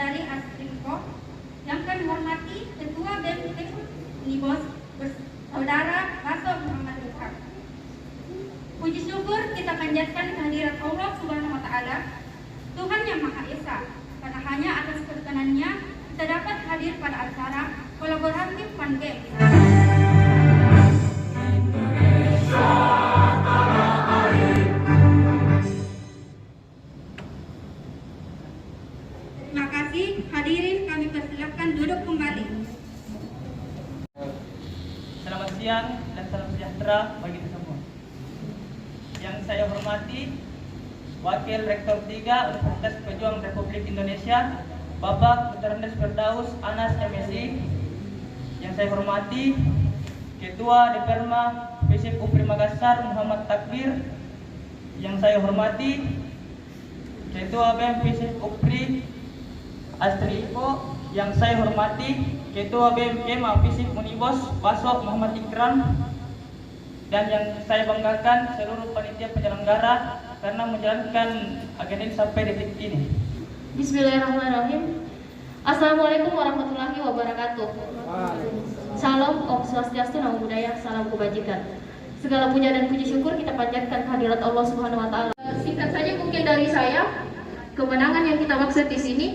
Saudari Astriko, yang kami hormati Ketua BEM Unibos Saudara Baso Muhammad Ilham. Puji syukur kita panjatkan kehadirat Allah Subhanahu wa Ta'ala, Tuhan yang Maha Esa, karena hanya atas perkenannya kita dapat hadir pada acara kolaboratif PanBEM. Terima kasih, hadirin kami persilakan duduk kembali. Selamat siang dan salam sejahtera bagi kita semua. Yang saya hormati Wakil Rektor 3 Universitas Pejuang Republik Indonesia, Bapak Dr. Firdaus Anas MSI. Yang saya hormati Ketua Deperma FISIP UPRI Makassar Muhammad Takbir. Yang saya hormati Ketua BEM FISIP UPRI Astri Iko. Yang saya hormati Ketua BEM KEMA FISIP Unibos Baso Muhammad Ikram. Dan yang saya banggakan seluruh panitia penyelenggara karena menjalankan agenda ini sampai detik ini. Bismillahirrahmanirrahim. Assalamualaikum warahmatullahi wabarakatuh. Salam, Om Swastiastu, Namo Buddhaya, salam kebajikan. Segala puja dan puji syukur kita panjatkan kehadirat Allah Subhanahu wa Ta'ala. Singkat saja mungkin dari saya, kemenangan yang kita maksud di sini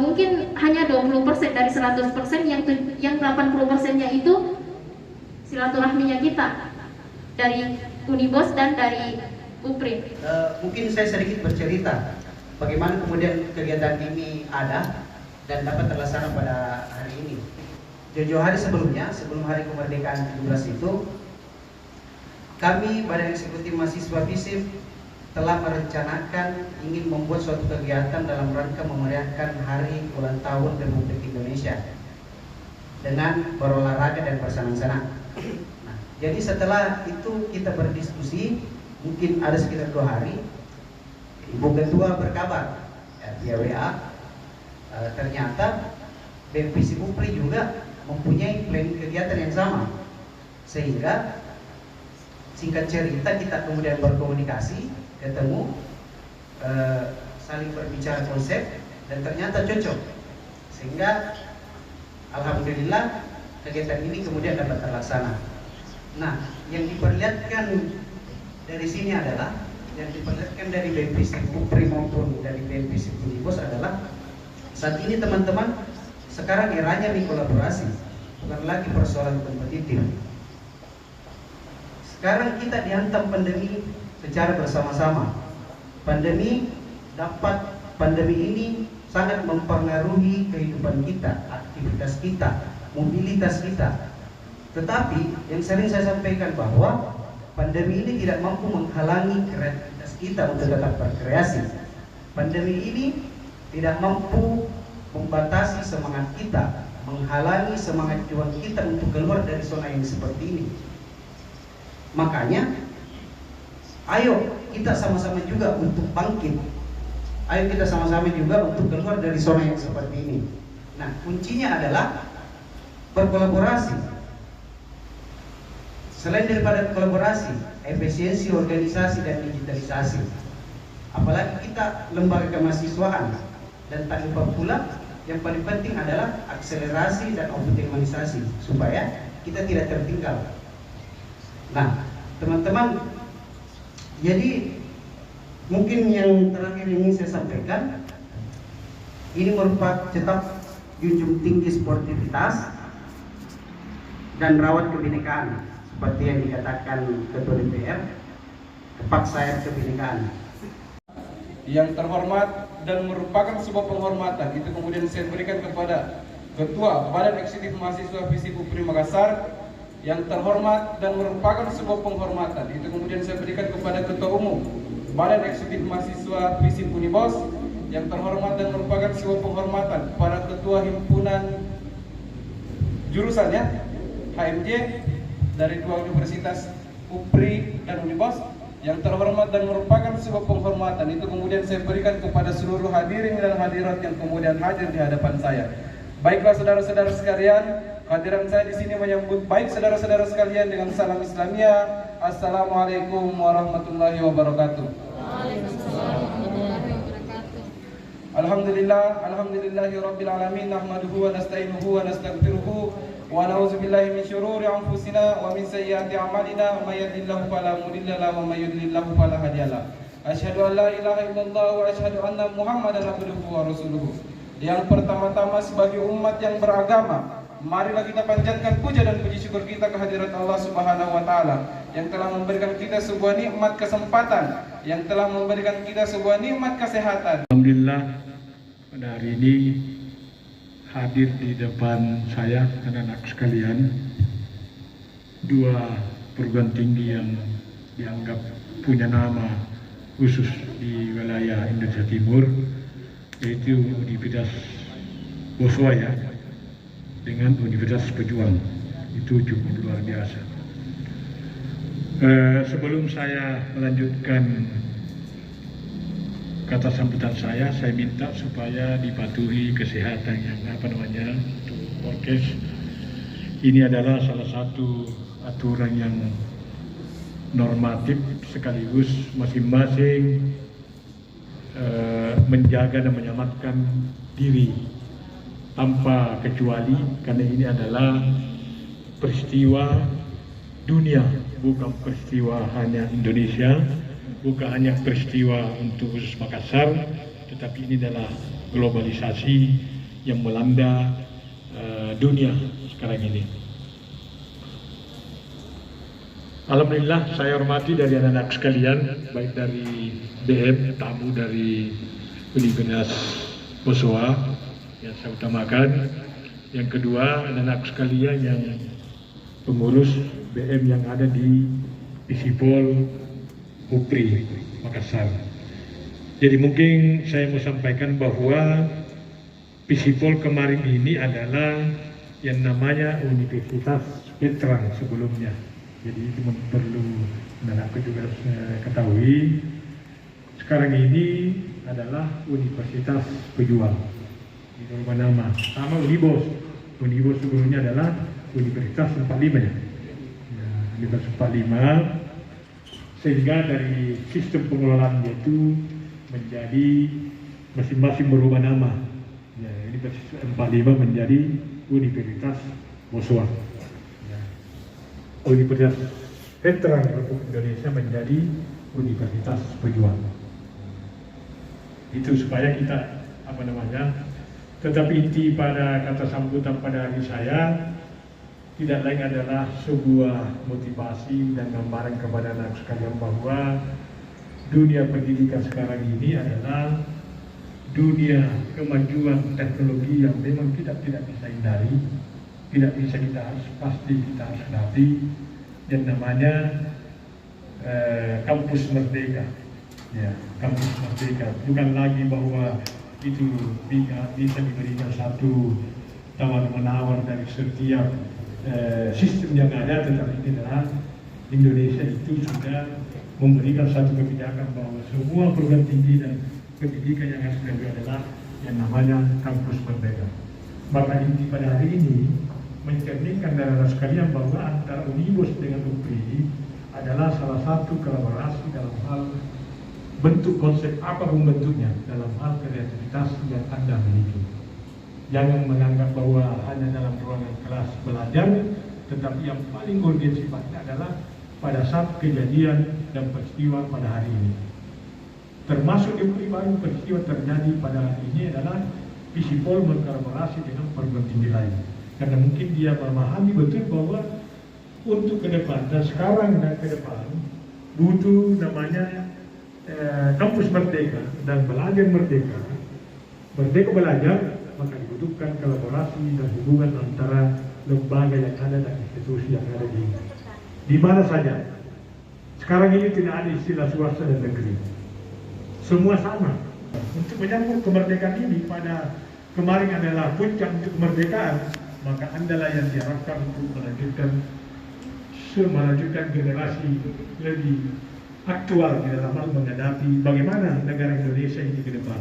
mungkin hanya 20% dari 100%, yang 80%-nya itu silaturahminya kita dari Unibos dan dari UPRI. Mungkin saya sedikit bercerita bagaimana kemudian kegiatan ini ada dan dapat terlaksana pada hari ini. Jauh-jauh hari sebelumnya, sebelum hari kemerdekaan 17 itu, kami Badan Eksekutif Mahasiswa FISIP telah merencanakan ingin membuat suatu kegiatan dalam rangka memeriahkan hari ulang tahun Republik Indonesia dengan berolahraga dan bersenang-senang. Nah, jadi setelah itu kita berdiskusi, mungkin ada sekitar 2 hari, Ibu Ketua berkabar via WA, ternyata BEM FISIP UPRI juga mempunyai plan kegiatan yang sama, sehingga singkat cerita kita kemudian berkomunikasi, ketemu, saling berbicara konsep, dan ternyata cocok, sehingga alhamdulillah kegiatan ini kemudian dapat terlaksana. Nah, yang diperlihatkan dari sini adalah, yang diperlihatkan dari BEM FISIP UPRI maupun dari BEM FISIP Unibos adalah saat ini teman-teman sekarang eranya nih kolaborasi, bukan lagi persoalan kompetitif. Sekarang kita dihantam pandemi secara bersama-sama. Pandemi ini sangat mempengaruhi kehidupan kita, aktivitas kita, mobilitas kita. Tetapi yang sering saya sampaikan bahwa pandemi ini tidak mampu menghalangi kreativitas kita untuk tetap berkreasi. Pandemi ini tidak mampu membatasi semangat kita, menghalangi semangat juang kita untuk keluar dari zona yang seperti ini. Makanya, ayo kita sama-sama juga untuk bangkit. Ayo kita sama-sama juga untuk keluar dari zona yang seperti ini. Nah, kuncinya adalah berkolaborasi. Selain daripada kolaborasi, efisiensi organisasi dan digitalisasi. Apalagi kita lembaga kemahasiswaan, dan tak lupa pula yang paling penting adalah akselerasi dan optimalisasi supaya kita tidak tertinggal. Nah, teman-teman, jadi mungkin yang terakhir ini saya sampaikan, ini merupakan tetap junjung tinggi sportivitas dan rawat kebinekaan, seperti yang dikatakan Ketua DPR, tepat sayap kebinekaan. Yang terhormat dan merupakan sebuah penghormatan itu kemudian saya berikan kepada Ketua Badan Eksekutif Mahasiswa FISIP UPRI Makassar. Yang terhormat dan merupakan sebuah penghormatan itu kemudian saya berikan kepada Ketua Umum Badan Eksekutif Mahasiswa FISIP Unibos. Yang terhormat dan merupakan sebuah penghormatan para Ketua Himpunan jurusannya HMJ dari 2 universitas UPRI dan Unibos. Yang terhormat dan merupakan sebuah penghormatan itu kemudian saya berikan kepada seluruh hadirin dan hadirat yang kemudian hadir di hadapan saya. Baiklah saudara-saudara sekalian, kehadiran saya di sini menyambut baik saudara-saudara sekalian dengan salam Islamiyah. Assalamualaikum warahmatullahi wabarakatuh. Waalaikumsalam warahmatullahi wabarakatuh. Alhamdulillahi rabbil alamin, nahmaduhu wa nasta'inuhu wa nastaghfiruhu wa na'udzu billahi min syururi anfusina wa min sayyiati a'malina, may yahdihillahu fala mudilla lahu wa may yudlilhu fala hadiya lahu. Asyhadu an la ilaha illallah wa asyhadu anna Muhammadan abduhu wa rasuluhu. Yang pertama-tama sebagai umat yang beragama, marilah kita panjatkan puja dan puji syukur kita kehadirat Allah Subhanahu wa taala yang telah memberikan kita sebuah nikmat kesempatan, yang telah memberikan kita sebuah nikmat kesehatan. Alhamdulillah pada hari ini hadir di depan saya anak-anak sekalian dua perguruan tinggi yang dianggap punya nama khusus di wilayah Indonesia Timur, yaitu Universitas Boswaya dengan Universitas Pejuang. Itu cukup luar biasa. Sebelum saya melanjutkan kata sambutan saya minta supaya dipatuhi kesehatan yang untuk orkes. Ini adalah salah satu aturan yang normatif, sekaligus masing-masing menjaga dan menyelamatkan diri tanpa kecuali, karena ini adalah peristiwa dunia, bukan peristiwa hanya Indonesia, bukan hanya peristiwa untuk khusus Makassar, tetapi ini adalah globalisasi yang melanda dunia sekarang ini. Alhamdulillah, saya hormati dari anak-anak sekalian, baik dari BM, tamu dari Universitas Boswa yang saya utamakan. Yang kedua, anak-anak sekalian yang pengurus BM yang ada di Visipol UPRI Makassar. Jadi mungkin saya mau sampaikan bahwa Visipol kemarin ini adalah yang namanya Universitas Veteran sebelumnya. Jadi itu perlu anak-anak juga ketahui. Sekarang ini adalah Universitas Pejuang. Ini berubah nama. Sama Unibos. Unibos sebelumnya adalah Universitas 45 ya. Universitas 45. Sehingga dari sistem pengelolaan itu menjadi masing-masing berubah nama. Ya, Universitas 45 menjadi Universitas Boswa. Ya. Universitas Veteran Republik Indonesia menjadi Universitas Pejuang. Itu supaya kita tetapi inti pada kata sambutan pada hari saya tidak lain adalah sebuah motivasi dan gambaran kepada anak sekalian bahwa dunia pendidikan sekarang ini adalah dunia kemajuan teknologi yang memang tidak bisa hindari, tidak bisa kita harus hadapi, yang namanya kampus merdeka. Ya, kampus merdeka bukan lagi bahwa itu bisa diberikan satu tawar-menawar dari setiap sistem yang ada, tetapi ini adalah Indonesia itu sudah memberikan satu kebijakan bahwa semua perguruan tinggi dan pendidikan yang harus dilakukan adalah yang namanya kampus merdeka. Maka inti pada hari ini mencerminkan dari sekalian bahwa antara Unibos dengan UPRI adalah salah satu kolaborasi dalam hal bentuk konsep apapun bentuknya dalam hal kreativitas yang Anda miliki. Jangan menganggap bahwa hanya dalam ruangan kelas belajar, tetapi yang paling urgen sifatnya adalah pada saat kejadian dan peristiwa pada hari ini. Termasuk di baru peristiwa terjadi pada hari ini adalah Visipol berkolaborasi dengan perguruan tinggi lain. Karena mungkin dia memahami betul bahwa untuk ke depan dan sekarang dan ke depan butuh namanya kampus merdeka dan belajar merdeka. Merdeka belajar, maka dibutuhkan kolaborasi dan hubungan antara lembaga yang ada dan institusi yang ada di mana saja. Sekarang ini tidak ada istilah swasta dan negeri. Semua sama. Untuk menyambut kemerdekaan ini pada kemarin adalah puncak untuk kemerdekaan, maka Andalah yang diharapkan untuk melanjutkan generasi lebih aktual di dalam hal menghadapi bagaimana negara Indonesia ini ke depan.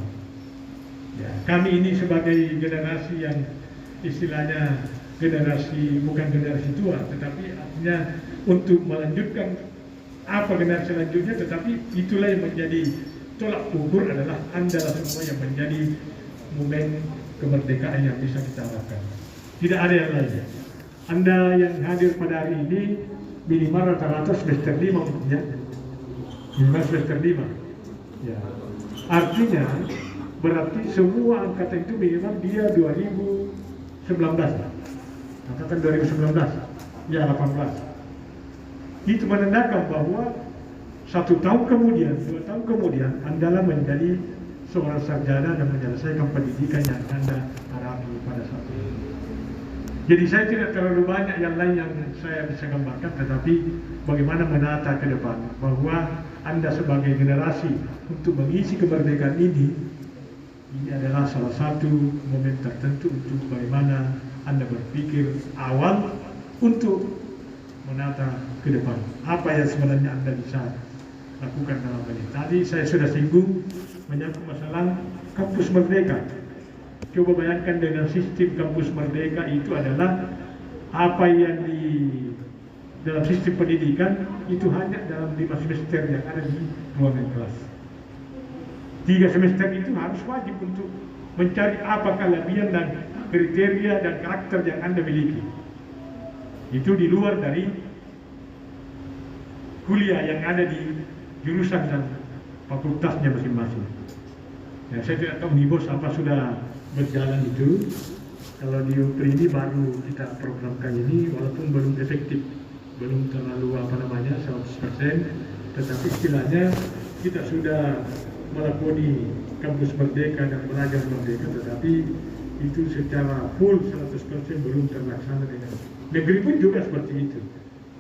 Ya, kami ini sebagai generasi yang istilahnya bukan generasi tua, tetapi artinya untuk melanjutkan apa generasi selanjutnya, tetapi itulah yang menjadi tolak ukur adalah Anda semua yang menjadi momen kemerdekaan yang bisa kita harapkan. Tidak ada yang lain. Anda yang hadir pada hari ini minimal rata-rata semester 5 ya. Minimal semester 5. Ya. Artinya berarti semua angkatan itu minimal dia 2019. Angkatan 2019. Ya 18. Itu menandakan bahwa 1 tahun kemudian, 2 tahun kemudian Anda menjadi seorang sarjana dan menyelesaikan pendidikan yang Anda harapi pada saat ini. Jadi saya tidak terlalu banyak yang lain yang saya bisa gambarkan, tetapi bagaimana menata ke depan bahwa Anda sebagai generasi untuk mengisi kemerdekaan ini adalah salah satu momen tertentu untuk bagaimana Anda berpikir awal untuk menata ke depan. Apa yang sebenarnya Anda bisa lakukan dalam hal ini. Tadi saya sudah singgung menyangkut masalah kampus merdeka. Coba bayangkan dengan sistem kampus merdeka itu adalah apa yang di dalam sistem pendidikan itu hanya dalam 5 semester yang ada di ruangan kelas. 3 semester itu harus wajib untuk mencari apa kelebihan dan kriteria dan karakter yang Anda miliki. Itu di luar dari kuliah yang ada di jurusan dan fakultasnya masing-masing. Ya, saya tidak tahu Unibos apa sudah berjalan itu. Kalau di UPRI ini baru kita programkan ini, walaupun belum efektif, belum terlalu 100%, tetapi istilahnya kita sudah melakoni kampus merdeka dan belajar merdeka, tetapi itu secara full 100% belum terlaksana dengan negeri pun juga seperti itu.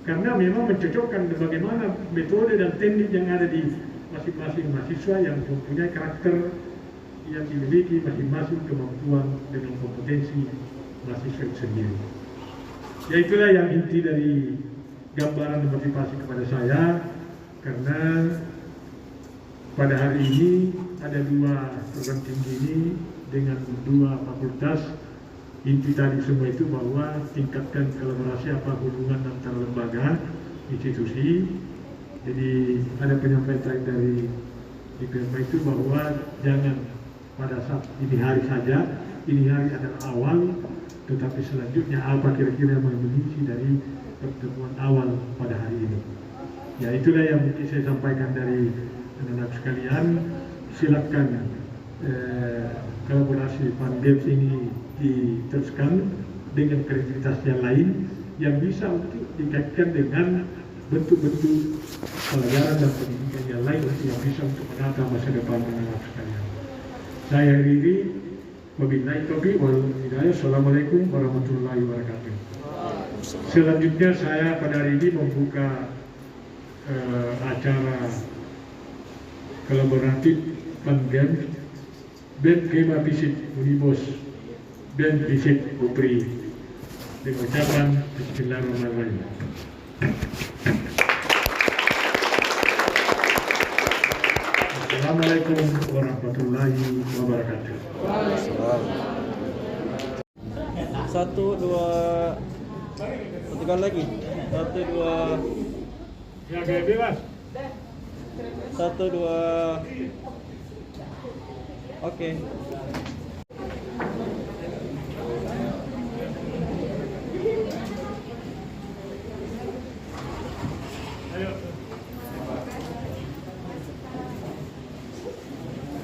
Karena memang mencocokkan bagaimana metode dan teknik yang ada di masing-masing mahasiswa yang mempunyai karakter yang dimiliki masing-masing kemampuan dengan kompetensi mahasiswa itu sendiri. Ya itulah yang inti dari gambaran motivasi kepada saya, karena pada hari ini ada 2 program tinggi ini dengan 2 fakultas. Inti tadi semua itu bahwa tingkatkan kolaborasi hubungan antara lembaga, institusi. Jadi ada penyampaian dari IPMA itu bahwa jangan pada saat ini hari saja, ini hari adalah awal, tetapi selanjutnya apa kira-kira yang mengisi dari pertemuan awal pada hari ini. Ya itulah yang mungkin saya sampaikan dari anak-anak sekalian. Silakan kolaborasi Pandebs ini diteruskan dengan kreativitas yang lain yang bisa untuk dikaitkan dengan bentuk-bentuk pelajaran dan pendidikan yang lain yang bisa untuk menata masa depan anak-anak sekalian. Saya akhiri, wabillahi taufiq wal hidayah. Assalamualaikum warahmatullahi wabarakatuh. Selanjutnya saya pada hari ini membuka acara kolaboratif Pandebs Ben Kema Visit Unibos Ben Visit UPRI dengan ucapan Bismillahirrahmanirrahim. Assalamualaikum warahmatullahi wabarakatuh. 1, 2, 3 lagi. 1, 2. Ya kayak bebas. 1, 2. Oke.